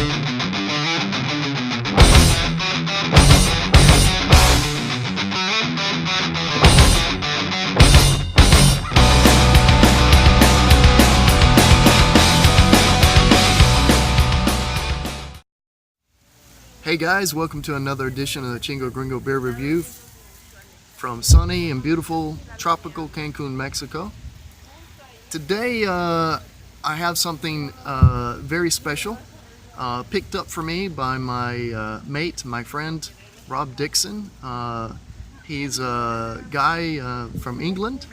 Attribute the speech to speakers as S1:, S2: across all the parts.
S1: Hey guys, welcome to another edition of the Chingo Gringo beer review from sunny and beautiful tropical Cancun, Mexico. Today I have something very special picked up for me by my mate, my friend Rob Dixon. He's a guy from England,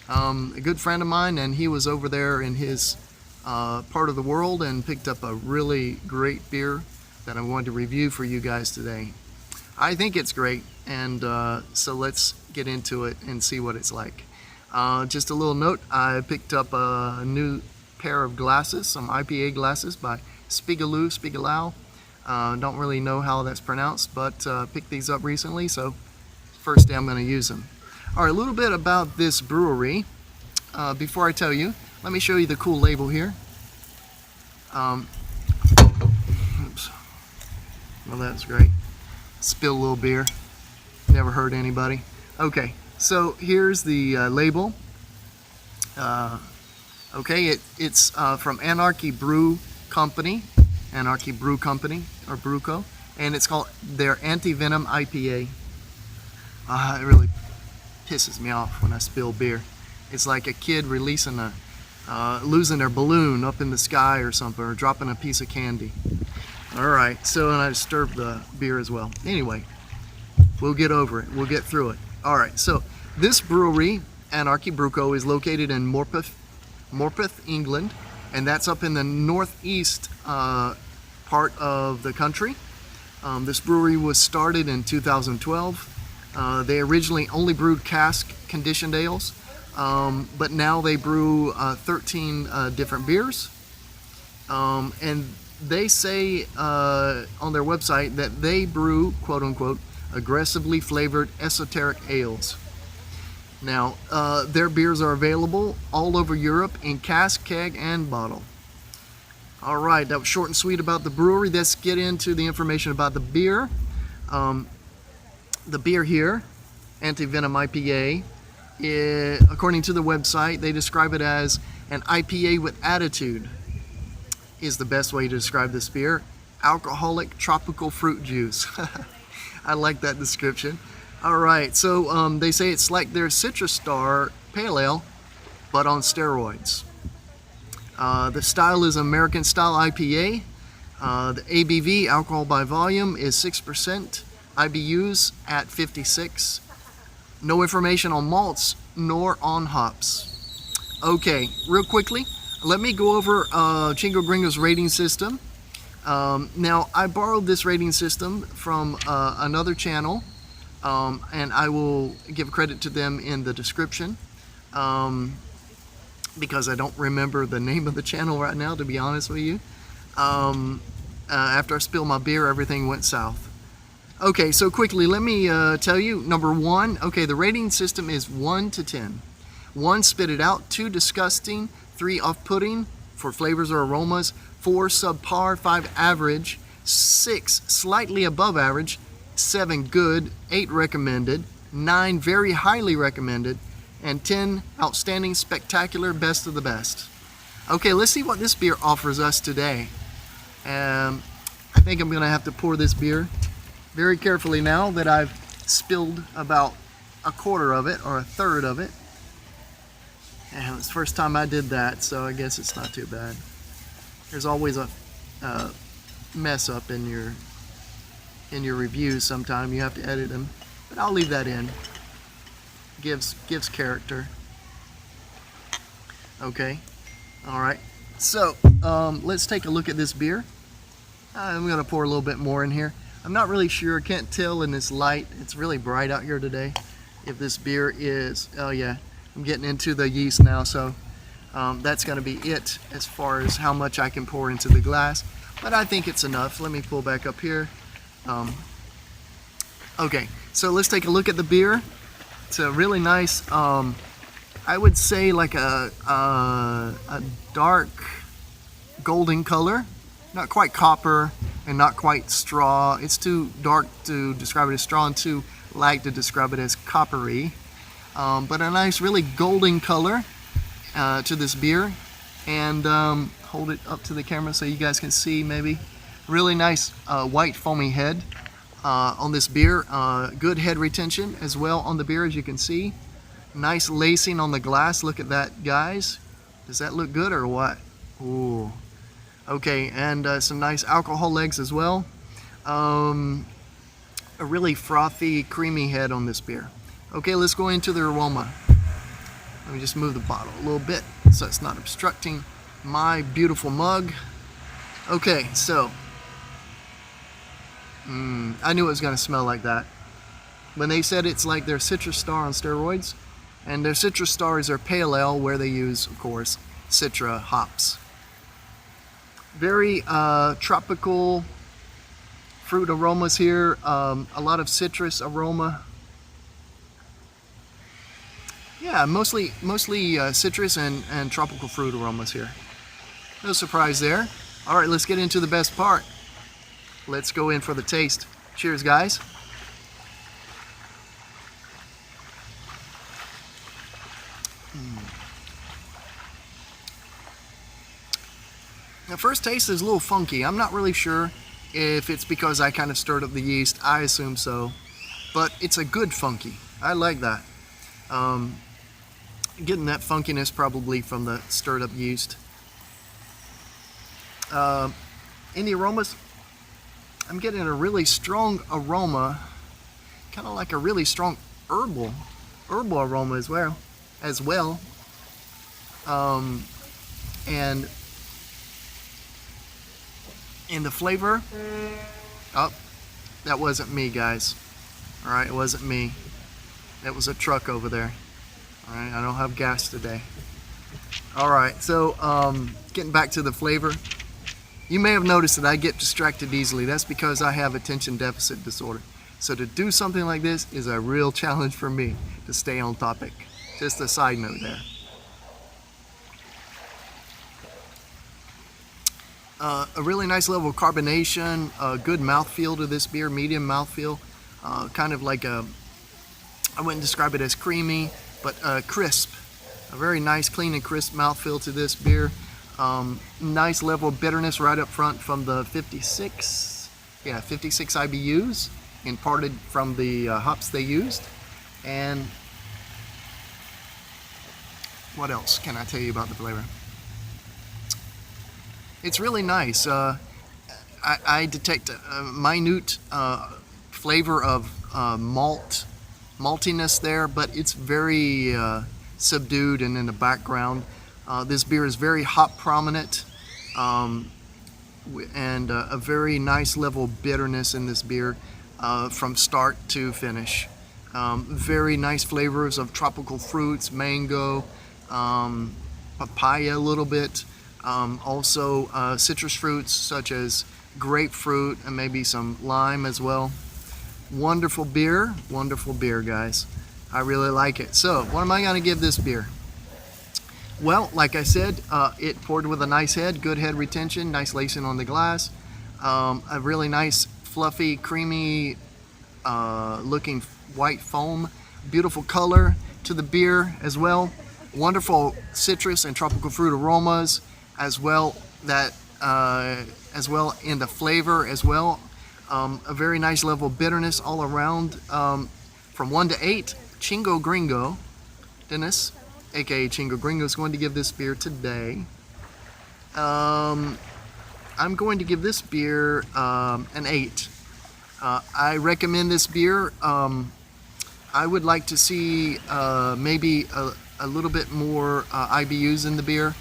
S1: a good friend of mine, and he was over there in his part of the world and picked up a really great beer that I wanted to review for you guys today. I think it's great, and so let's get into it and see what it's like. Just a little note, I picked up a new pair of glasses, some IPA glasses by Spiegelau. Don't really know how that's pronounced, but picked these up recently, so first day I'm going to use them. All right, a little bit about this brewery. Before I tell you, let me show you the cool label here. Oops. Well, that's great. Spill a little beer. Never hurt anybody. Okay, so here's the label. Okay, it's from Anarchy Brew Company, Anarchy Brew Company, or Brew Co, and it's called their Anti-Venom IPA. It really pisses me off when I spill beer. It's like a kid releasing losing their balloon up in the sky or something, or dropping a piece of candy. Alright, so and I disturbed the beer as well. Anyway, we'll get over it. We'll get through it. Alright, so this brewery, Anarchy Brew Co, is located in Morpeth, England, and that's up in the northeast part of the country. This brewery was started in 2012. They originally only brewed cask conditioned ales, but now they brew 13 different beers. And they say on their website that they brew, quote unquote, aggressively flavored esoteric ales. Now, their beers are available all over Europe in cask, keg, and bottle. All right, that was short and sweet about the brewery. Let's get into the information about the beer. The beer here, Anti-Venom IPA, according to the website, they describe it as an IPA with attitude. Is the best way to describe this beer. Alcoholic tropical fruit juice. I like that description. Alright, so they say it's like their Citrus Star Pale Ale, but on steroids. The style is American style IPA. The ABV, alcohol by volume, is 6%. IBUs at 56. No information on malts nor on hops. Okay, real quickly, let me go over Chingo Gringo's rating system. Now, I borrowed this rating system from another channel, and I will give credit to them in the description, because I don't remember the name of the channel right now, to be honest with you. After I spilled my beer, everything went south. Okay, so quickly, let me tell you, number one, okay, the rating system is 1 to 10. 1, spit it out. 2, disgusting. 3, off-putting for flavors or aromas. 4, subpar. 5, average. 6, slightly above average. 7, good. 8, recommended. 9, very highly recommended. And 10, outstanding, spectacular, best of the best. Okay, let's see what this beer offers us today. I think I'm going to have to pour this beer very carefully now that I've spilled about a quarter of it, or a third of it. And it's the first time I did that, so I guess it's not too bad. There's always a mess up in your reviews sometime. You have to edit them, but I'll leave that in. Gives character. Okay, all right. So let's take a look at this beer. I'm gonna pour a little bit more in here. I'm not really sure. I can't tell in this light. It's really bright out here today. If this beer is, oh yeah, I'm getting into the yeast now, so that's going to be it as far as how much I can pour into the glass, but I think it's enough. Let me pull back up here. Okay, so let's take a look at the beer. It's a really nice, I would say like a dark golden color. not quite copper and not quite straw. It's too dark to describe it as straw and too light to describe it as coppery. But a nice, really golden color to this beer. And hold it up to the camera so you guys can see maybe. Really nice white foamy head on this beer. Good head retention as well on the beer, as you can see. Nice lacing on the glass. Look at that, guys. Does that look good or what? Ooh. Okay, and some nice alcohol legs as well. A really frothy, creamy head on this beer. Okay, let's go into the aroma. Let me just move the bottle a little bit so it's not obstructing my beautiful mug. Okay, so I knew it was going to smell like that. When they said it's like their Citrus Star on steroids, and their Citrus Star is their pale ale where they use, of course, Citra hops. Very tropical fruit aromas here, a lot of citrus aroma. Yeah, mostly citrus and tropical fruit aromas here. No surprise there. All right, let's get into the best part. Let's go in for the taste. Cheers, guys. The first taste is a little funky. I'm not really sure if it's because I kind of stirred up the yeast. I assume so. But it's a good funky. I like that. Getting that funkiness probably from the stirred up yeast. In the aromas, I'm getting a really strong aroma. Kind of like a really strong herbal aroma as well. And in the flavor, oh, that wasn't me, guys. All right, it wasn't me. That was a truck over there. All right, I don't have gas today. All right, so getting back to the flavor, you may have noticed that I get distracted easily. That's because I have attention deficit disorder. So to do something like this is a real challenge for me to stay on topic. Just a side note there. A really nice level of carbonation, a good mouthfeel to this beer, medium mouthfeel, kind of like a, I wouldn't describe it as creamy, but crisp. A very nice, clean and crisp mouthfeel to this beer. Nice level of bitterness right up front from the 56 IBUs, imparted from the hops they used. And what else can I tell you about the flavor? It's really nice. I detect a minute flavor of maltiness there, but it's very subdued and in the background. This beer is very hop prominent, and a very nice level of bitterness in this beer from start to finish. Very nice flavors of tropical fruits, mango, papaya a little bit. Also citrus fruits such as grapefruit and maybe some lime as well. Wonderful beer, guys. I really like it. So what am I going to give this beer? Well, like I said, it poured with a nice head, good head retention, nice lacing on the glass, a really nice fluffy, creamy looking white foam, beautiful color to the beer as well. Wonderful citrus and tropical fruit aromas as well, as well in the flavor as well. A very nice level of bitterness all around. From 1 to 8, Chingo Gringo, Dennis, aka Chingo Gringo, is going to give this beer today. I'm going to give this beer an 8. I recommend this beer. I would like to see maybe a little bit more IBUs in the beer.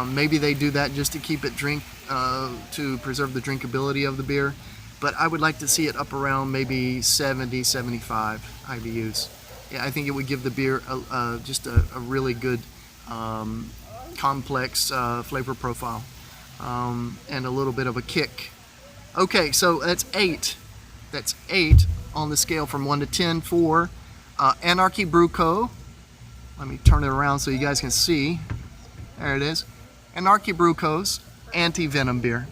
S1: Maybe they do that just to keep it to preserve the drinkability of the beer. But I would like to see it up around maybe 70, 75 IBUs. Yeah, I think it would give the beer just a really good complex flavor profile and a little bit of a kick. Okay, so that's 8. That's 8 on the scale from 1 to 10 for Anarchy Brew Co. Let me turn it around so you guys can see. There it is. Anarchy Brew Co.'s Anti-Venom beer.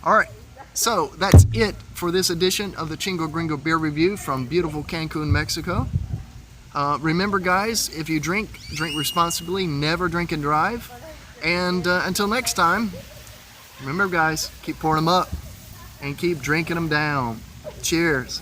S1: All right, so that's it for this edition of the Chingo Gringo beer review from beautiful Cancun, Mexico. Remember, guys, if you drink, drink responsibly. Never drink and drive. And until next time, remember, guys, keep pouring them up and keep drinking them down. Cheers.